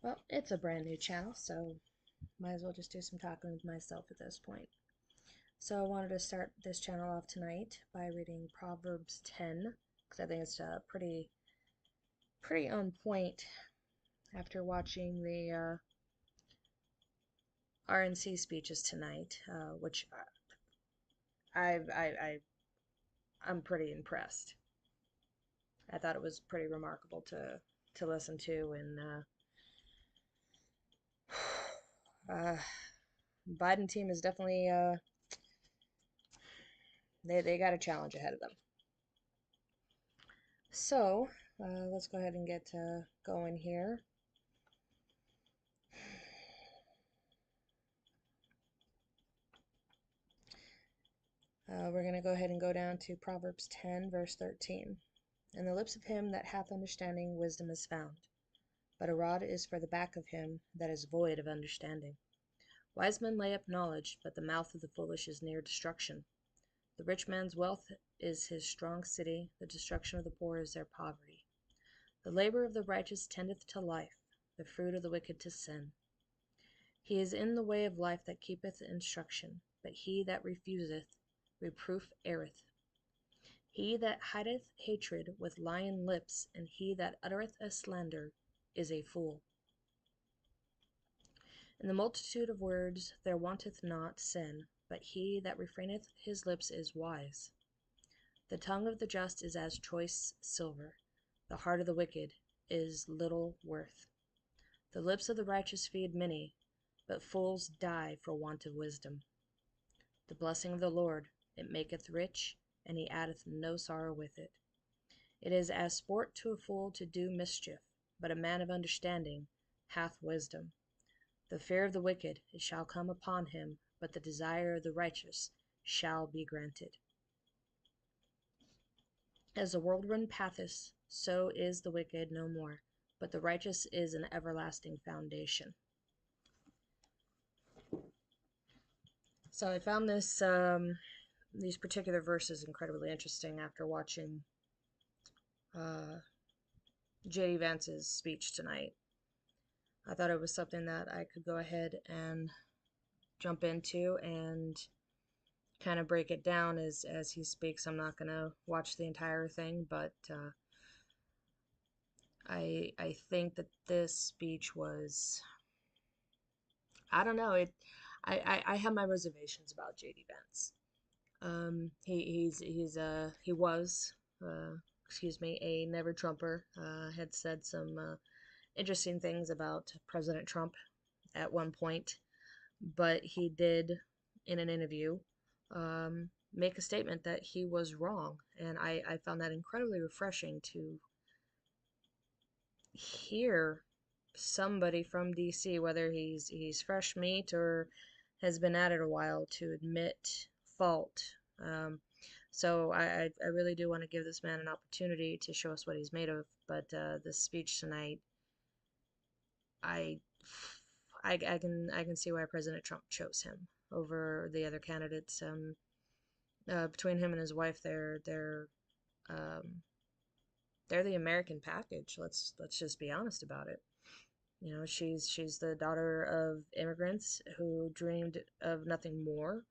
Well, it's a brand new channel, so might as well just do some talking with myself at this point. So I wanted to start this channel off tonight by reading Proverbs 10, because I think it's pretty on point after watching the RNC speeches tonight, which I'm pretty impressed. I thought it was pretty remarkable to listen to, and uh, Biden team is definitely they got a challenge ahead of them. So let's go ahead and get going here. We're going to go ahead and go down to Proverbs 10, verse 13. In the lips of him that hath understanding, wisdom is found. But a rod is for the back of him that is void of understanding. Wise men lay up knowledge, but the mouth of the foolish is near destruction. The rich man's wealth is his strong city, the destruction of the poor is their poverty. The labor of the righteous tendeth to life, the fruit of the wicked to sin. He is in the way of life that keepeth instruction, but he that refuseth reproof erreth. He that hideth hatred with lying lips, and he that uttereth a slander, is a fool. In the multitude of words there wanteth not sin, but he that refraineth his lips is wise. The tongue of the just is as choice silver, the heart of the wicked is little worth. The lips of the righteous feed many, but fools die for want of wisdom. The blessing of the Lord, it maketh rich, and he addeth no sorrow with it. It is as sport to a fool to do mischief, but a man of understanding hath wisdom. The fear of the wicked, it shall come upon him, but the desire of the righteous shall be granted. As the whirlwind passeth, so is the wicked no more, but the righteous is an everlasting foundation. So I found these particular verses incredibly interesting after watching J.D. Vance's speech tonight. I thought it was something that I could go ahead and jump into and kind of break it down as he speaks. I'm not going to watch the entire thing, but I think that this speech was, I don't know, I have my reservations about J.D. Vance. He was excuse me, a never Trumper. Had said some interesting things about President Trump at one point, but he did, in an interview, make a statement that he was wrong, and I found that incredibly refreshing to hear somebody from DC, whether he's fresh meat or has been at it a while, to admit fault. So I really do want to give this man an opportunity to show us what he's made of. But this speech tonight, I, I can see why President Trump chose him over the other candidates. Between him and his wife, um, they're the American package. Let's just be honest about it. You know, she's the daughter of immigrants who dreamed of nothing more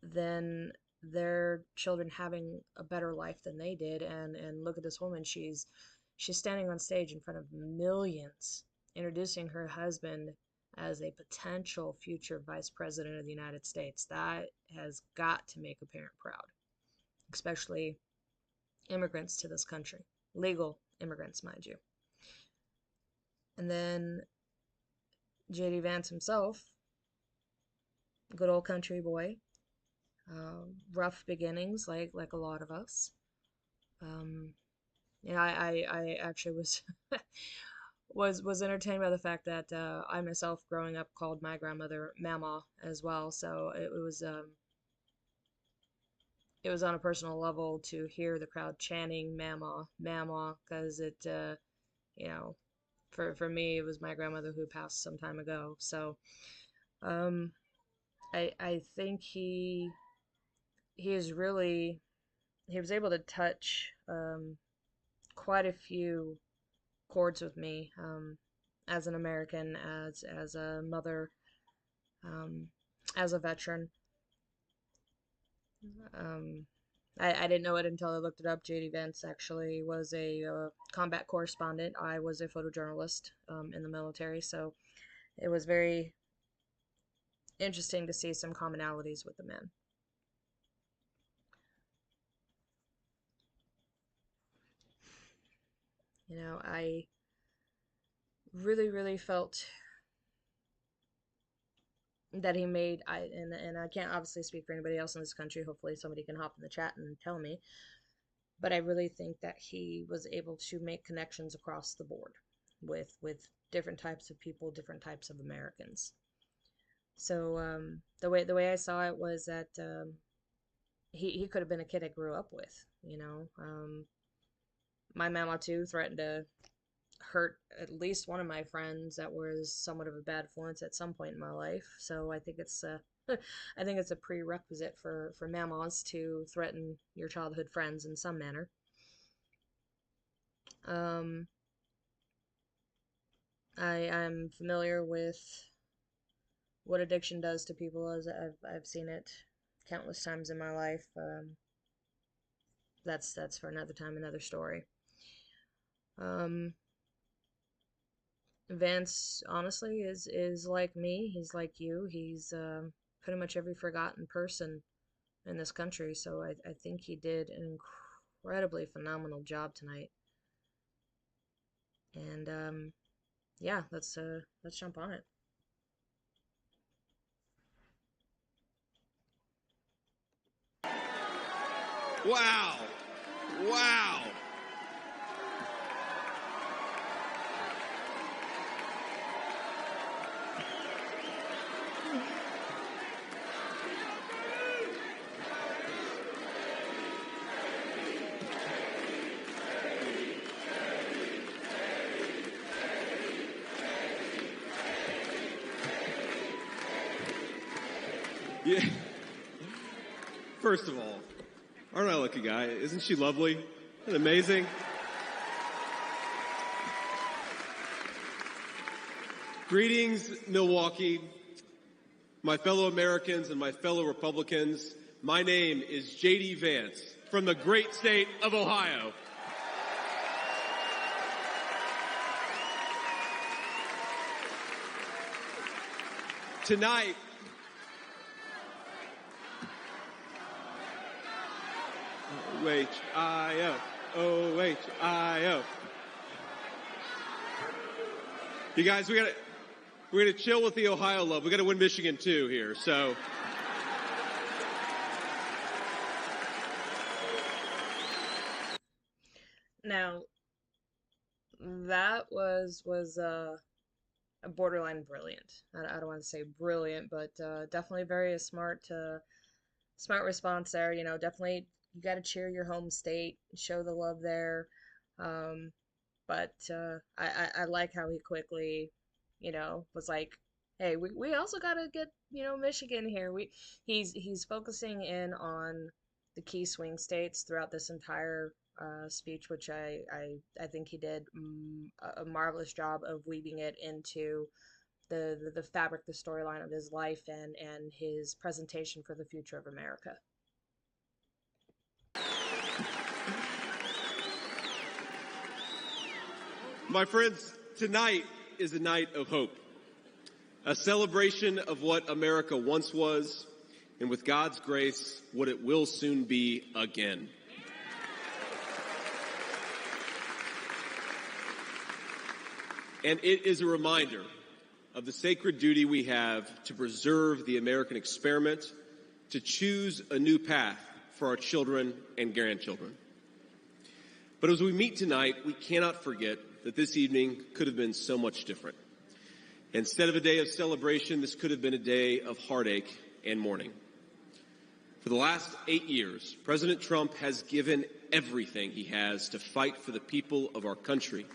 than their children having a better life than they did. And look at this woman. She's standing on stage in front of millions, introducing her husband as a potential future vice president of the United States. That has got to make a parent proud, especially immigrants to this country, legal immigrants, mind you. And then J.D. Vance himself, good old country boy, rough beginnings, like a lot of us. Um, yeah, I actually was was entertained by the fact that I myself, growing up, called my grandmother Mama as well. So it was on a personal level to hear the crowd chanting Mama, Mama, because it you know, for me, it was my grandmother who passed some time ago. So um, I think he is really, he was able to touch quite a few chords with me. as an American, as a mother, um, as a veteran. Um, I didn't know it until I looked it up. JD Vance actually was a combat correspondent. I was a photojournalist in the military, so it was very interesting to see some commonalities with the men. You know, I really, really felt that he made and I can't obviously speak for anybody else in this country. Hopefully somebody can hop in the chat and tell me. But I really think that he was able to make connections across the board with different types of people, different types of Americans. So the way I saw it was that he could have been a kid I grew up with. My mama too threatened to hurt at least one of my friends that was somewhat of a bad influence at some point in my life. So I think it's I think it's a prerequisite for mamas to threaten your childhood friends in some manner. Um, I'm familiar with what addiction does to people as I've seen it countless times in my life. That's for another time, another story. Um, Vance honestly is like me. He's like you. He's pretty much every forgotten person in this country. So I think he did an incredibly phenomenal job tonight. And yeah, let's jump on it. Wow. Wow. Yeah. First of all, aren't I a lucky guy? Isn't she lovely? Isn't it amazing? Greetings, Milwaukee, my fellow Americans and my fellow Republicans. My name is JD Vance from the great state of Ohio. Tonight, O-H-I-O, O-H-I-O. You guys, we're gonna chill with the Ohio love. We gotta win Michigan too here, so. Now, that was borderline brilliant. I don't want to say brilliant, but definitely very a smart response there. Definitely you got to cheer your home state, show the love there. Um, but I like how he quickly, was like, hey, we also got to get Michigan here. He's focusing in on the key swing states throughout this entire speech, which I think he did a marvelous job of weaving it into the fabric, the storyline of his life and his presentation for the future of America. My friends, tonight is a night of hope, a celebration of what America once was, and with God's grace, what it will soon be again. And it is a reminder of the sacred duty we have to preserve the American experiment, to choose a new path for our children and grandchildren. But as we meet tonight, we cannot forget that this evening could have been so much different. Instead of a day of celebration, this could have been a day of heartache and mourning. For the last 8 years, President Trump has given everything he has to fight for the people of our country.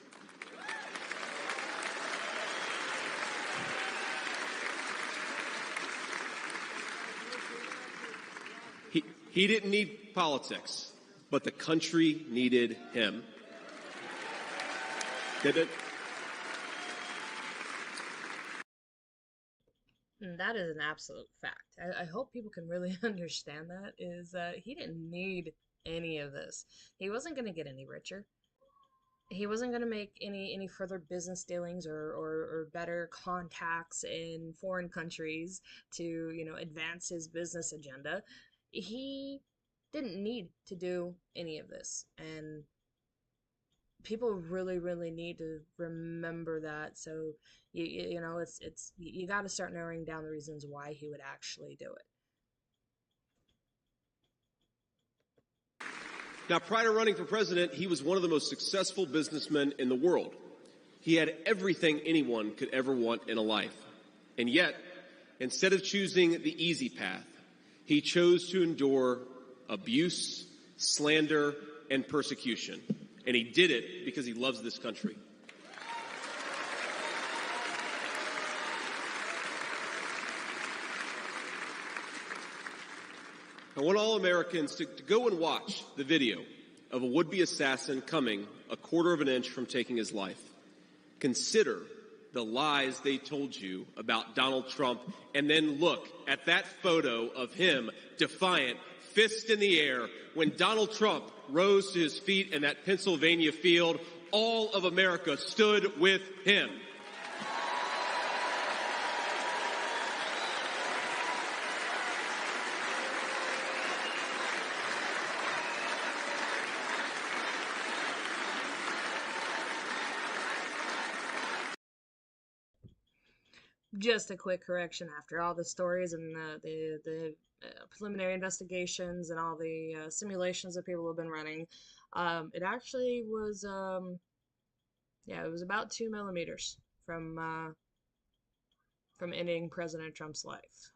He didn't need politics, but the country needed him. And that is an absolute fact. I hope people can really understand that is he didn't need any of this. He wasn't going to get any richer. He wasn't going to make any further business dealings or better contacts in foreign countries to, advance his business agenda. He didn't need to do any of this. And people really need to remember that. So it's you got to start narrowing down the reasons why he would actually do it. Now, prior to running for president, he was one of the most successful businessmen in the world. He had everything anyone could ever want in a life. And yet, instead of choosing the easy path, he chose to endure abuse, slander, and persecution. And he did it because he loves this country. I want all Americans to go and watch the video of a would-be assassin coming a quarter of an inch from taking his life. Consider the lies they told you about Donald Trump, and then look at that photo of him, defiant, fist in the air, when Donald Trump rose to his feet in that Pennsylvania field. All of America stood with him. Just a quick correction after all the stories and the preliminary investigations and all the simulations that people have been running. It actually was, yeah, it was about 2 millimeters from ending President Trump's life.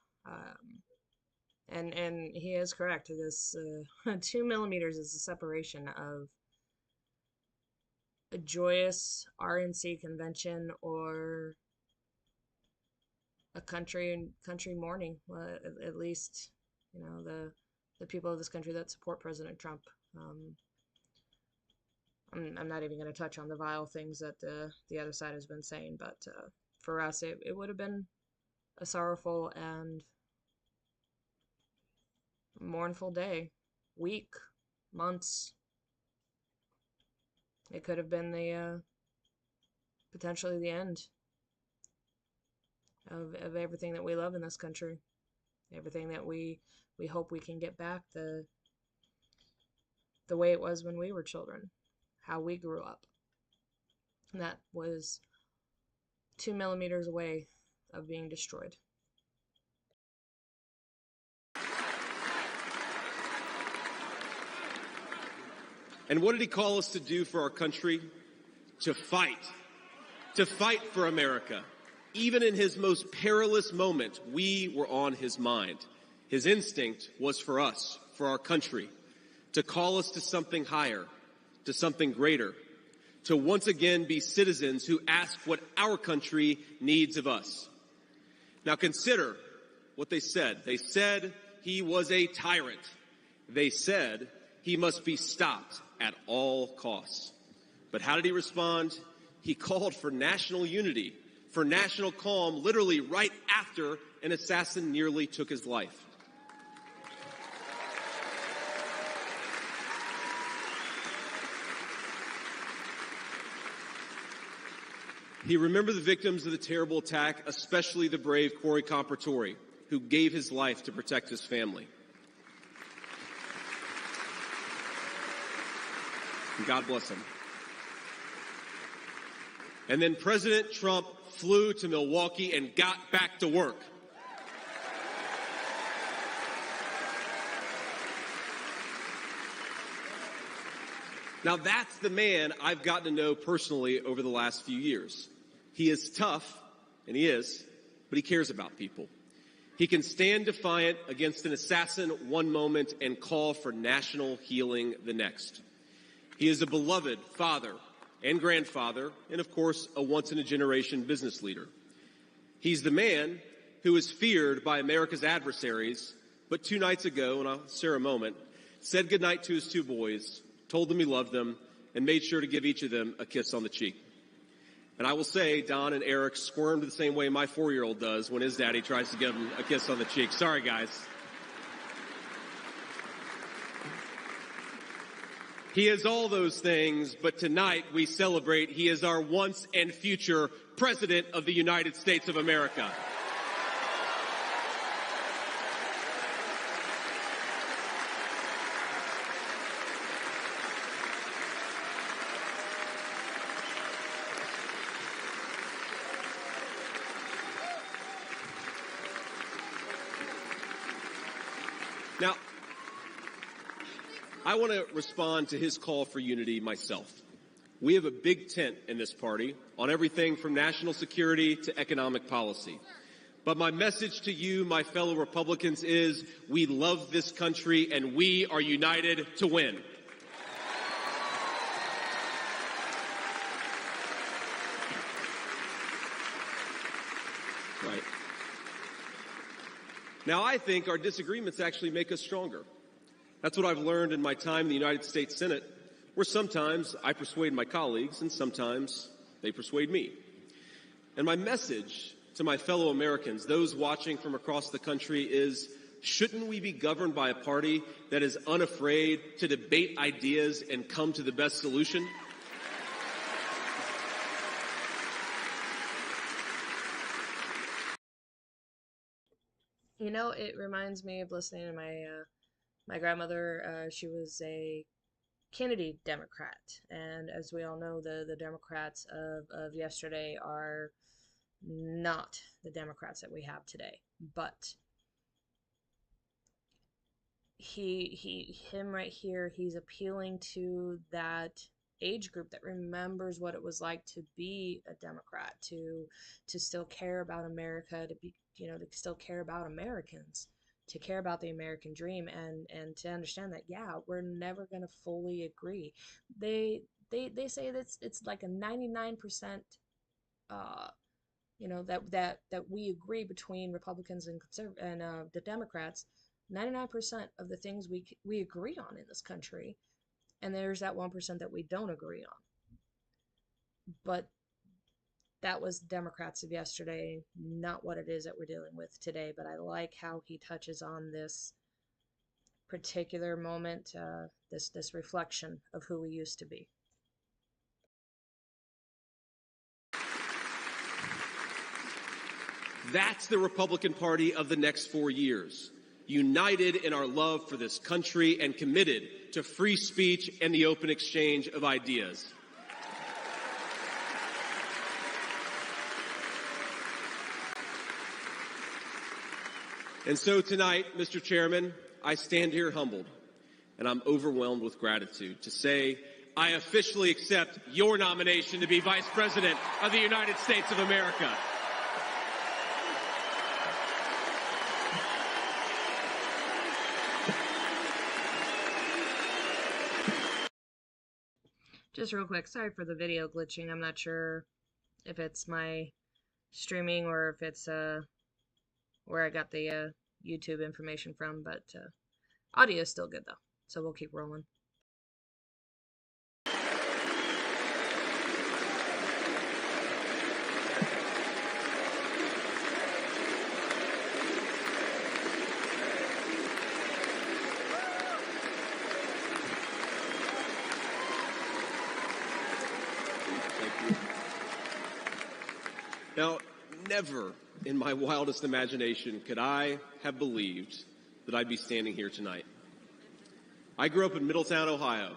And he is correct. This 2 millimeters is the separation of a joyous RNC convention or a country mourning. At least, the people of this country that support President Trump. I'm not even going to touch on the vile things that the other side has been saying, but for us, it would have been a sorrowful and mournful day, week, months. It could have been the potentially the end of everything that we love in this country, everything that we hope we can get back the way it was when we were children, how we grew up. And that was 2 millimeters away of being destroyed. And what did he call us to do for our country? To fight for America. Even in his most perilous moment, we were on his mind. His instinct was for us, for our country, to call us to something higher, to something greater, to once again be citizens who ask what our country needs of us. Now consider what they said. They said he was a tyrant. They said he must be stopped at all costs. But how did he respond? He called for national unity, for national calm, literally right after an assassin nearly took his life. He remembered the victims of the terrible attack, especially the brave Corey Compertori, who gave his life to protect his family. And God bless him. And then President Trump flew to Milwaukee and got back to work. Now that's the man I've gotten to know personally over the last few years. He is tough, and he is, but he cares about people. He can stand defiant against an assassin one moment and call for national healing the next. He is a beloved father and grandfather, and of course, a once-in-a-generation business leader. He's the man who is feared by America's adversaries, but 2 nights ago, and I'll share a moment, said goodnight to his 2 boys, told them he loved them, and made sure to give each of them a kiss on the cheek. And I will say, Don and Eric squirmed the same way my 4-year-old does when his daddy tries to give him a kiss on the cheek. Sorry, guys. He is all those things, but tonight we celebrate he is our once and future President of the United States of America. Now, I want to respond to his call for unity myself. We have a big tent in this party on everything from national security to economic policy. But my message to you, my fellow Republicans, is we love this country and we are united to win. Right. Now, I think our disagreements actually make us stronger. That's what I've learned in my time in the United States Senate, where sometimes I persuade my colleagues and sometimes they persuade me. And my message to my fellow Americans, those watching from across the country, is shouldn't we be governed by a party that is unafraid to debate ideas and come to the best solution? You know, it reminds me of listening to my grandmother. She was a Kennedy Democrat, and as we all know, the Democrats of yesterday are not the Democrats that we have today. But him right here, he's appealing to that age group that remembers what it was like to be a Democrat, to still care about America, to be, to still care about Americans, to care about the American dream, and to understand that, yeah, we're never going to fully agree. They say that it's like a 99% that we agree between Republicans and the Democrats. 99% of the things we agree on in this country, and there's that 1% that we don't agree on. But that was Democrats of yesterday, not what it is that we're dealing with today. But I like how he touches on this particular moment, this reflection of who we used to be. That's the Republican Party of the next 4 years, united in our love for this country and committed to free speech and the open exchange of ideas. And so tonight, Mr. Chairman, I stand here humbled, and I'm overwhelmed with gratitude to say I officially accept your nomination to be Vice President of the United States of America. Just real quick, sorry for the video glitching. I'm not sure if it's my streaming or if it's where I got the YouTube information from, but audio is still good though, so we'll keep rolling. Now, never in my wildest imagination could I have believed that I'd be standing here tonight. I grew up in Middletown, Ohio.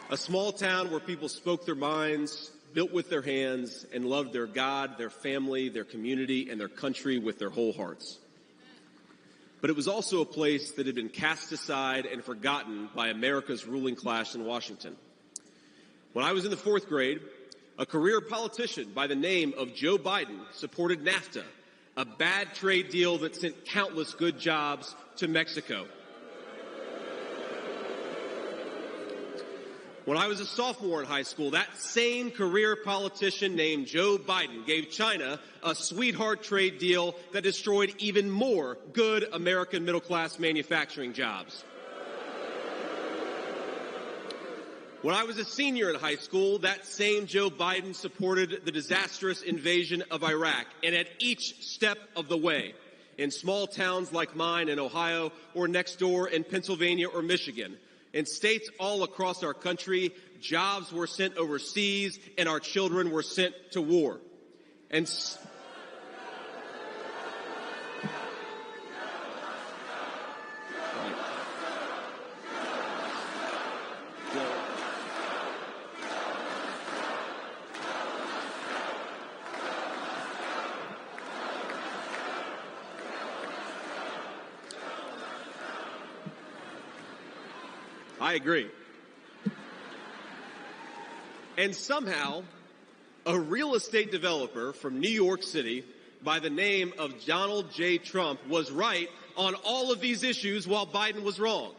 A small town where people spoke their minds, built with their hands, and loved their God, their family, their community, and their country with their whole hearts. But it was also a place that had been cast aside and forgotten by America's ruling class in Washington. When I was in the 4th grade, a career politician by the name of Joe Biden supported NAFTA, a bad trade deal that sent countless good jobs to Mexico. When I was a sophomore in high school, that same career politician named Joe Biden gave China a sweetheart trade deal that destroyed even more good American middle-class manufacturing jobs. When I was a senior in high school, that same Joe Biden supported the disastrous invasion of Iraq. And at each step of the way, in small towns like mine in Ohio or next door in Pennsylvania or Michigan, in states all across our country, jobs were sent overseas and our children were sent to war. And I agree. And somehow, a real estate developer from New York City by the name of Donald J. Trump was right on all of these issues while Biden was wrong.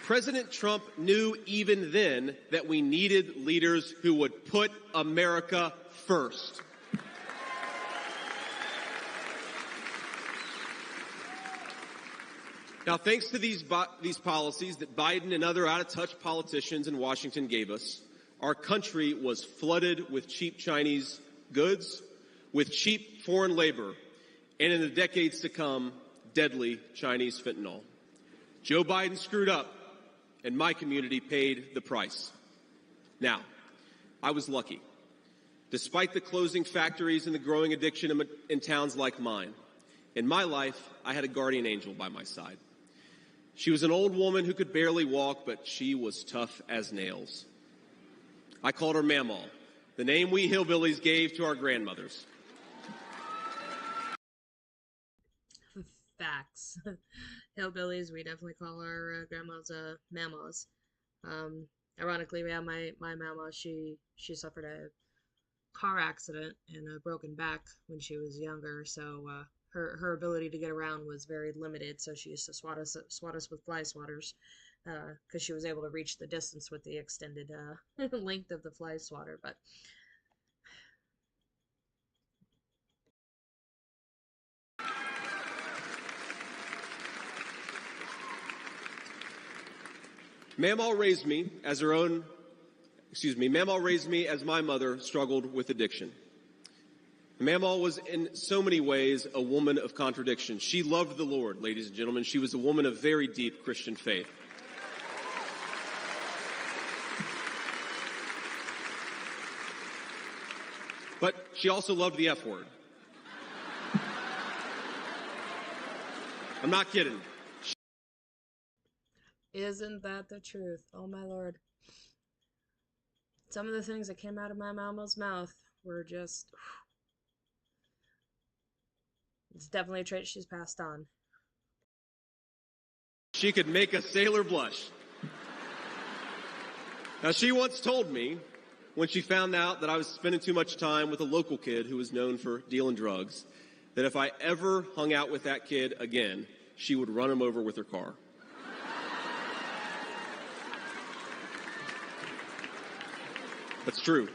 President Trump knew even then that we needed leaders who would put America first. Now, thanks to these policies that Biden and other out-of-touch politicians in Washington gave us, our country was flooded with cheap Chinese goods, with cheap foreign labor, and in the decades to come, deadly Chinese fentanyl. Joe Biden screwed up, and my community paid the price. Now, I was lucky. Despite the closing factories and the growing addiction in towns like mine, in my life, I had a guardian angel by my side. She was an old woman who could barely walk, but she was tough as nails. I called her Mamaw, the name we hillbillies gave to our grandmothers. Facts. Hillbillies, we definitely call our grandmas Mamaws. Ironically, yeah, my mama, she suffered a car accident and a broken back when she was younger, so her ability to get around was very limited, so she used to swat us with fly swatters because she was able to reach the distance with the extended length of the fly swatter. But Mamaw raised me as my mother struggled with addiction. Mamaw was in so many ways a woman of contradiction. She loved the Lord, ladies and gentlemen. She was a woman of very deep Christian faith. But she also loved the F word. I'm not kidding. isn't that the truth? Oh my Lord. Some of the things that came out of my mama's mouth were just... It's definitely a trait she's passed on. She could make a sailor blush. Now, she once told me, when she found out that I was spending too much time with a local kid who was known for dealing drugs, that if I ever hung out with that kid again, she would run him over with her car. That's true.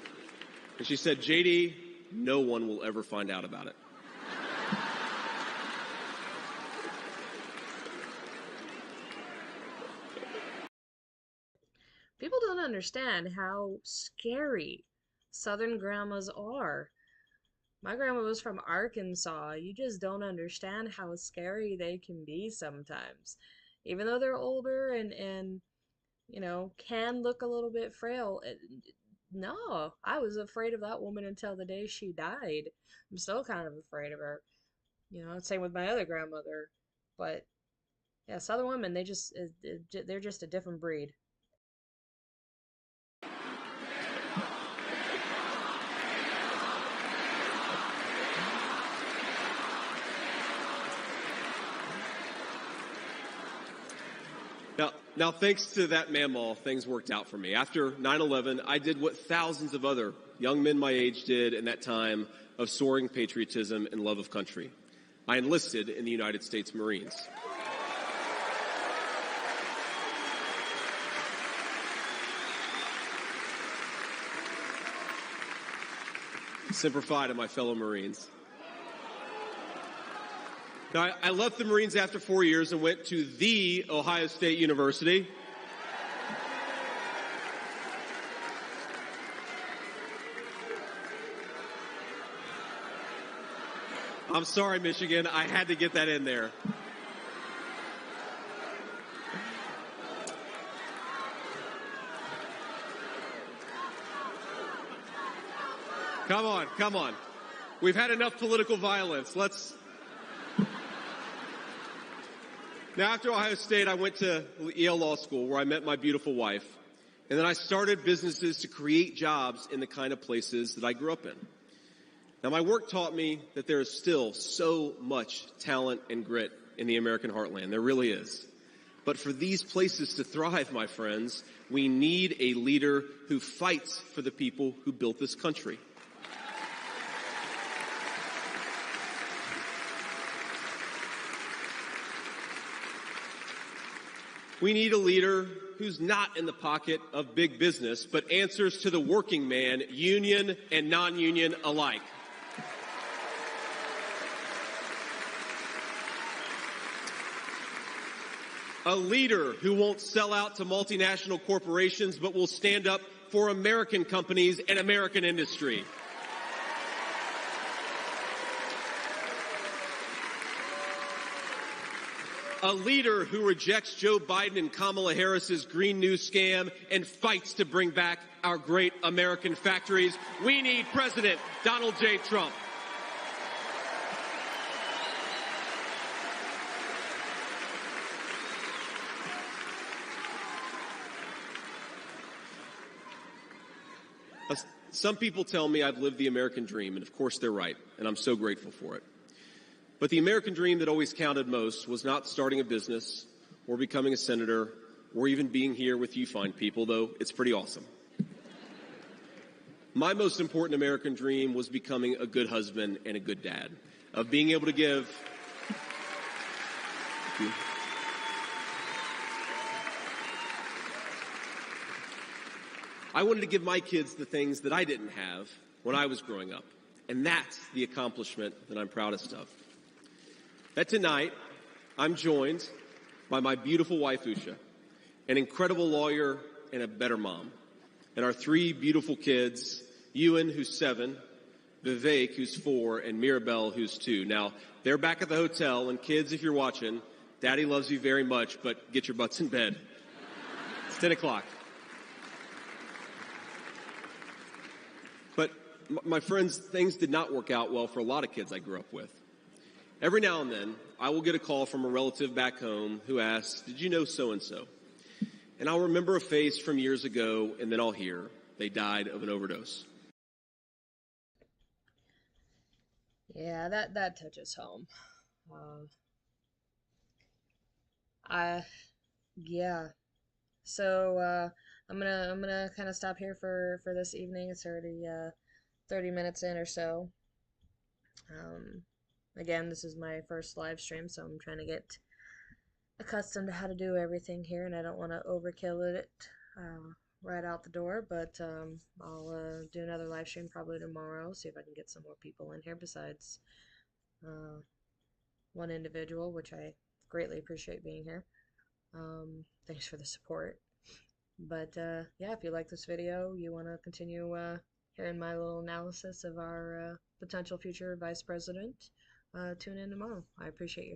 And she said, JD, no one will ever find out about it. People don't understand how scary Southern grandmas are. My grandma was from Arkansas. You just don't understand how scary they can be sometimes. Even though they're older and can look a little bit frail. No, I was afraid of that woman until the day she died. I'm still kind of afraid of her. Same with my other grandmother. But yeah, Southern women, they're just a different breed. Now, thanks to that Mamaw, things worked out for me. After 9/11, I did what thousands of other young men my age did in that time of soaring patriotism and love of country. I enlisted in the United States Marines. Semper Fi to my fellow Marines. Now, I left the Marines after 4 years and went to the Ohio State University. I'm sorry, Michigan. I had to get that in there. Come on, come on. We've had enough political violence. Now, after Ohio State, I went to Yale Law School, where I met my beautiful wife. And then I started businesses to create jobs in the kind of places that I grew up in. Now, my work taught me that there is still so much talent and grit in the American heartland. There really is. But for these places to thrive, my friends, we need a leader who fights for the people who built this country. We need a leader who's not in the pocket of big business, but answers to the working man, union and non-union alike. A leader who won't sell out to multinational corporations, but will stand up for American companies and American industry. A leader who rejects Joe Biden and Kamala Harris's Green New scam and fights to bring back our great American factories. We need President Donald J. Trump. Some people tell me I've lived the American dream, and of course they're right, and I'm so grateful for it. But the American dream that always counted most was not starting a business or becoming a senator or even being here with you fine people, though it's pretty awesome. My most important American dream was becoming a good husband and a good dad, of being able to give... I wanted to give my kids the things that I didn't have when I was growing up, and that's the accomplishment that I'm proudest of. That tonight, I'm joined by my beautiful wife, Usha, an incredible lawyer and a better mom, and our three beautiful kids, Ewan, who's 7, Vivek, who's 4, and Mirabelle, who's 2. Now, they're back at the hotel, and kids, if you're watching, Daddy loves you very much, but get your butts in bed. It's 10 o'clock. But, my friends, things did not work out well for a lot of kids I grew up with. Every now and then, I will get a call from a relative back home who asks, "Did you know so-and-so?" And I'll remember a face from years ago, and then I'll hear, "They died of an overdose." Yeah, that touches home. Uh, yeah. So I'm gonna kind of stop here for this evening. It's already 30 minutes in or so. Um, Again, this is my first live stream, so I'm trying to get accustomed to how to do everything here, and I don't want to overkill it right out the door, but I'll do another live stream probably tomorrow, see if I can get some more people in here besides uh, one individual, which I greatly appreciate being here. Thanks for the support. But yeah, if you like this video, you want to continue hearing my little analysis of our potential future vice president, tune in tomorrow. I appreciate your time.